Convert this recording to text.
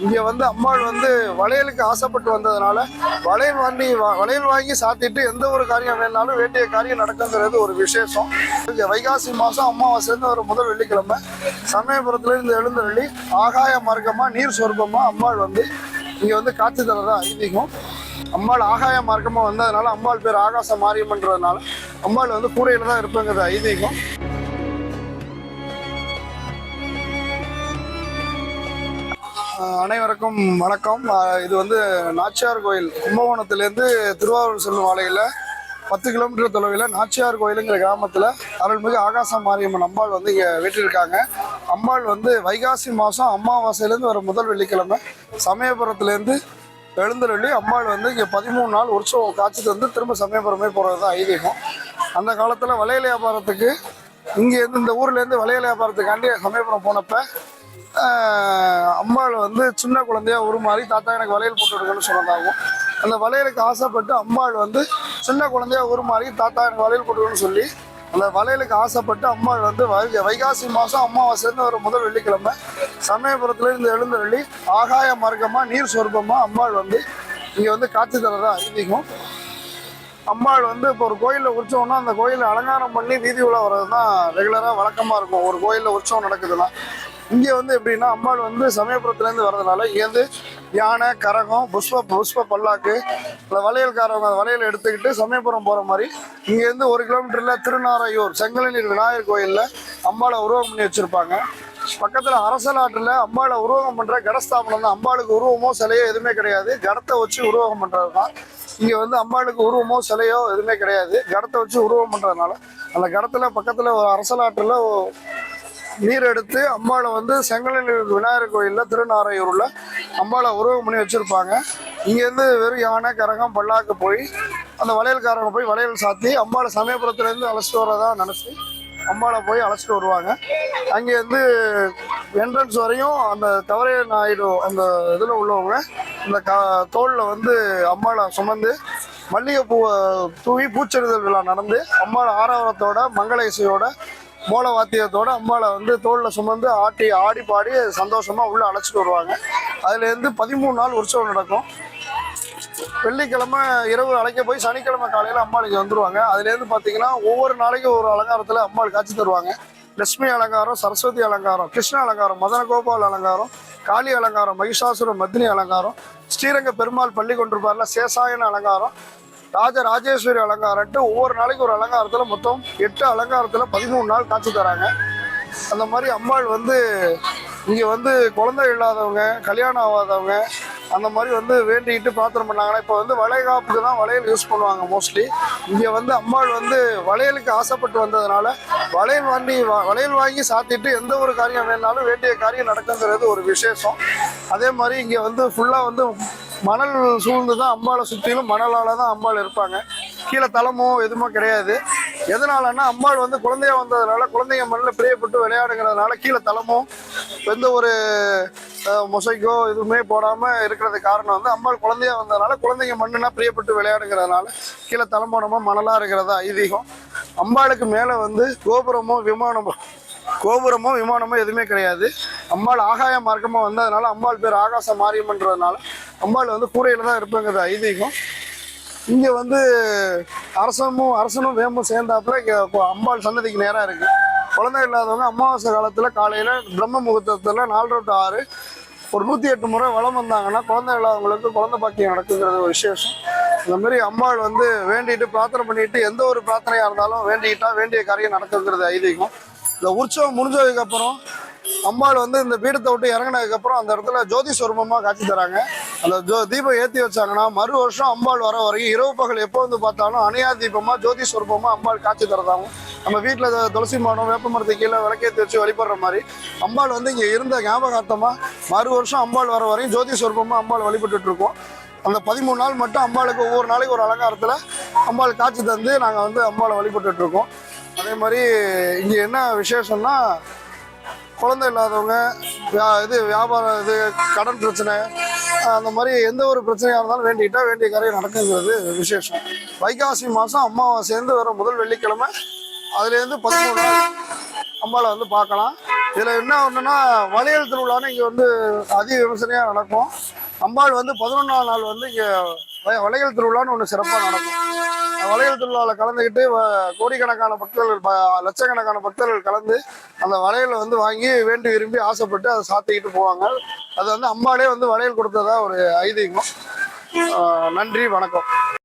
இங்க வந்து அம்மாள் வந்து வளையலுக்கு ஆசைப்பட்டு வந்ததுனால வளையல் வாங்கி சாத்திட்டு எந்த ஒரு காரியம் வேணாலும் வேண்டிய காரியம் நடக்குங்கிறது ஒரு விசேஷம். வைகாசி மாசம் அமாவாசைன்னு ஒரு முதல் வெள்ளிக்கிழமை சமயபுரத்துல இருந்து எழுந்தருளி ஆகாய மார்க்கமா நீர் சொர்க்கமா அம்மாள் வந்து இங்க வந்து காட்சி தரதா ஐதீகம். அம்பாள் ஆகாய மார்க்கமா வந்ததுனால அம்பாள் பேர் ஆகாச மாரியம்ன்றதுனால அம்பாள் வந்து கூரையில தான் இருப்பேங்கிறது ஐதீகம். அனைவருக்கும் வணக்கம். இது வந்து நாச்சியார் கோயில் கும்பகோணத்திலேருந்து திருவாரூர் செல்லும் வாழையில் 10 கிலோமீட்டர் தொலைவில் நாச்சியார் கோயிலுங்கிற கிராமத்தில் அருள்மிகு ஆகாச மாரியம்மன் அம்பாள் வந்து இங்கே வீட்டிருக்காங்க. அம்பாள் வந்து வைகாசி மாதம் அமாவாசையிலேருந்து வர முதல் வெள்ளிக்கிழமை சமயபுரத்துலேருந்து எழுந்தருளி அம்பாள் வந்து இங்கே 13 நாள் உற்சவம் காட்சி தந்து திரும்ப சமயபுரமே போகிறது தான் ஐதீகம். அந்த காலத்தில் வளையல் வியாபாரத்துக்கு இங்கேருந்து இந்த ஊர்லேருந்து வளையல் வியாபாரத்துக்காண்டி சமயபுரம் போனப்போ அம்பாள் வந்து சின்ன குழந்தையா உருமாறி தாத்தா எனக்கு வளையல் போட்டு விடுங்கன்னு சொன்னதாகும். அந்த வளையலுக்கு ஆசைப்பட்டு அம்பாள் வந்து சின்ன குழந்தையா உருமாறி தாத்தா எனக்கு வளையல் போட்டுருன்னு சொல்லி அந்த வளையலுக்கு ஆசைப்பட்டு அம்பாள் வந்து வைகாசி மாதம் அமாவாசைன்னு ஒரு முதல் வெள்ளிக்கிழமை சமயபுரத்துல இருந்து எழுந்தருளி ஆகாய மார்க்கமா நீர் சொர்க்கமா அம்பாள் வந்து இங்கே வந்து காட்சி தரதா ஐதீகம். அம்பாள் வந்து இப்போ ஒரு கோயிலில் உற்சவம்னா அந்த கோயிலில் அலங்காரம் பண்ணி வீதி உலா வர்றது தான் ரெகுலராக வழக்கமாக இருக்கும். ஒரு கோயிலில் உற்சவம் நடக்குதுன்னா இங்கே வந்து எப்படின்னா அம்பாள் வந்து சமயபுரத்துலேருந்து வர்றதுனால இங்கேருந்து யானை கரகம் புஷ்ப பல்லாக்கு இந்த வளையல்காரவங்க அந்த வளையல் எடுத்துக்கிட்டு சமயபுரம் போகிற மாதிரி இங்கேருந்து 1 கிலோமீட்டரில் திருநாரையூர் செங்கலநீர் விநாயகர் கோயிலில் அம்பாளை உருவகம் பண்ணி வச்சுருப்பாங்க. பக்கத்தில் அரசலாற்றில் அம்பாளை உருவகம் பண்ணுற கடஸ்தாபனம் தான். அம்பாளுக்கு உருவமோ சிலையோ எதுவுமே கிடையாது, கடத்தை வச்சு உருவகம் பண்ணுறது தான். இங்கே வந்து அம்பாளுக்கு உருவமோ சிலையோ எதுவுமே கிடையாது, கடத்தை வச்சு உருவம் பண்ணுறதுனால அந்த கடத்தில் பக்கத்தில் ஒரு அரசலாற்றில் நீர் எடுத்து அம்பாளை வந்து செங்கலநீர் விநாயகர் கோயிலில் திருநாரையூரில் அம்பாளை உருவம் பண்ணி வச்சுருப்பாங்க. இங்கேருந்து வெறும் யானை கரகம் பல்லாக்கு போய் அந்த வளையல்காரங்க போய் வளையல் சாத்தி அம்பாளை சமயபுரத்துலேருந்து அழைச்சிட்டு வரதா நினச்சி அம்பாளை போய் அழைச்சிட்டு வருவாங்க. அங்கேருந்து என்ட்ரன்ஸ் வரையும் அந்த தவறைய நாயுடு அந்த இதில் உள்ளவங்க இந்த தோளில் வந்து அம்பாளை சுமந்து மல்லிகைப்பூவை தூவி பூச்செறிதல் விழா நடந்து அம்பாளை ஆரவாரத்தோட மங்கள இசையோட மோள வாத்தியத்தோட அம்பாளை வந்து தோளில் சுமந்து ஆடி பாடி சந்தோஷமாக உள்ளே அழைச்சிட்டு வருவாங்க. அதுலேருந்து 13 நாள் உற்சவம் நடக்கும். வெள்ளிக்கிழமை இரவு அழைக்க போய் சனிக்கிழமை காலையில் அம்பாளுக்கு வந்துடுவாங்க. அதுலேருந்து பார்த்தீங்கன்னா ஒவ்வொரு நாளைக்கும் ஒரு அலங்காரத்தில் அம்பாள் காட்சி தருவாங்க. லட்சுமி அலங்காரம், சரஸ்வதி அலங்காரம், கிருஷ்ண அலங்காரம், மதனகோபால் அலங்காரம், காளி அலங்காரம், மகிஷாசுர மத்தினி அலங்காரம், ஸ்ரீரங்க பெருமாள் பள்ளி கொண்டிருப்பார்ல சேசாயன அலங்காரம், ராஜராஜேஸ்வரி அலங்காரம்ட்டு ஒவ்வொரு நாளைக்கு ஒரு அலங்காரத்தில் மொத்தம் 8 அலங்காரத்தில் 13 நாள் காட்சி தராங்க. அந்த மாதிரி அம்பாள் வந்து இங்கே வந்து குழந்தை இல்லாதவங்க, கல்யாணம் ஆகாதவங்க அந்த மாதிரி வந்து வேண்டிக்கிட்டு பிரார்த்தனை பண்ணாங்கன்னா இப்போ வந்து வளைகாப்புக்கு தான் வளையல் யூஸ் பண்ணுவாங்க மோஸ்ட்லி. இங்கே வந்து அம்பாள் வந்து வளையலுக்கு ஆசைப்பட்டு வந்ததுனால வளையல் வாங்கி சாத்திட்டு எந்த ஒரு காரியம் வேணாலும் வேண்டிய காரியம் நடக்குங்கிறது ஒரு விசேஷம். அதே மாதிரி இங்கே வந்து ஃபுல்லாக வந்து மணல் சூழ்ந்து தான் அம்பாளை சுற்றிலும் மணலால் தான் அம்பாள் இருப்பாங்க. கீழே தளமோ எதுவுமோ கிடையாது. எதனாலன்னா அம்பாள் வந்து குழந்தையா வந்ததுனால குழந்தைங்க மண்ணில் பிரியப்பட்டு விளையாடுங்கிறதுனால கீழே தளமோ எந்த ஒரு மொசைக்கோ எதுவுமே போடாமல் இருக்கிறது காரணம் வந்து அம்பாள் குழந்தையா வந்ததுனால குழந்தைங்க மண்ணுனா பிரியப்பட்டு விளையாடுங்கிறதுனால கீழே தளம்போடமோ மணலாக இருக்கிறதா ஐதீகம். அம்பாளுக்கு மேலே வந்து கோபுரமோ விமானமோ எதுவுமே கிடையாது. அம்பாள் ஆகாய மார்க்கமாக வந்ததுனால அம்பாள் பேர் ஆகாச மாரியம்ன்றதுனால அம்பாள் வந்து கூரையில் தான் இருப்பேங்கிறது ஐதீகம். இங்கே வந்து அரசனும் வேம்பும் சேர்ந்தாப்புல இங்கே அம்பாள் சன்னதிக்கு நேராக இருக்குது. குழந்தை இல்லாதவங்க அமாவாசை காலத்தில் காலையில் பிரம்ம முகூர்த்தத்தில் 4 to 6 ஒரு 108 முறை வளம் வந்தாங்கன்னா குழந்தை இல்லாதவங்களுக்கு குழந்தை பாக்கியம் நடக்குங்கிறது ஒரு விசேஷம். இந்த மாதிரி அம்பாள் வந்து வேண்டிட்டு பிரார்த்தனை பண்ணிட்டு எந்த ஒரு பிரார்த்தனையாக இருந்தாலும் வேண்டிக்கிட்டா வேண்டிய காரியம் நடக்குங்கிறது ஐதீகம். இந்த உற்சவம் முடிஞ்சதுக்கப்புறம் அம்பாள் வந்து இந்த பீடத்தை விட்டு இறங்கினதுக்கப்புறம் அந்த இடத்துல ஜோதி சொரூபமாக காட்சி தராங்க. அந்த தீபம் ஏற்றி வச்சாங்கன்னா மறு வருஷம் அம்பாள் வர வரைக்கும் இரவு பகல் எப்போ வந்து பார்த்தாலும் அணையா தீபமாக ஜோதி சொரூபமாக அம்பாள் காட்சி தரதாகும். நம்ம வீட்டில் துளசி மரம் வேப்ப மரத்துக்கு கீழே விளக்கேற்றி வச்சு வழிபடுற மாதிரி அம்பாள் வந்து இங்கே இருந்த ஞாபகார்த்தமாக மறு வருஷம் அம்பாள் வர வரையும் ஜோதி சொரூபமாக அம்பாள் வழிபட்டுட்டு இருக்கோம். அந்த 13 நாள் மட்டும் அம்பாளுக்கு ஒவ்வொரு நாளைக்கு ஒரு அலங்காரத்தில் அம்பாள் காட்சி தந்து நாங்கள் வந்து அம்பாளை வழிபட்டுட்டு இருக்கோம். அதே மாதிரி இங்கே என்ன விசேஷம்னா குழந்தை இல்லாதவங்க வியாபாரம் கடன் பிரச்சனை அந்த மாதிரி எந்த ஒரு பிரச்சனையாக இருந்தாலும் வேண்டிக்கிட்டா வேண்டிய காரியம் நடக்குங்கிறது விசேஷம். வைகாசி மாதம் அமாவாசைலேருந்து வர முதல் வெள்ளிக்கிழமை அதுலேருந்து 13 நாள் அம்பாளை வந்து பார்க்கலாம். இதில் என்ன ஒன்றுன்னா வளையல் திருவிழான்னு இங்கே வந்து அதிக விமர்சனையாக நடக்கும். அம்பாள் வந்து 11ஆம் நாள் வந்து இங்கே வளையல் திருவிழான்னு ஒன்று சிறப்பாக நடக்கும். வளையல் திருவிழாவில் கலந்துக்கிட்டு கோடிக்கணக்கான பக்தர்கள் லட்சக்கணக்கான பக்தர்கள் கலந்து அந்த வளையலை வந்து வாங்கி வேண்டி விரும்பி ஆசைப்பட்டு அதை சாத்திக்கிட்டு போவாங்க. அது வந்து அம்பாளே வந்து வளையல் கொடுத்ததா ஒரு ஐதீகம். நன்றி, வணக்கம்.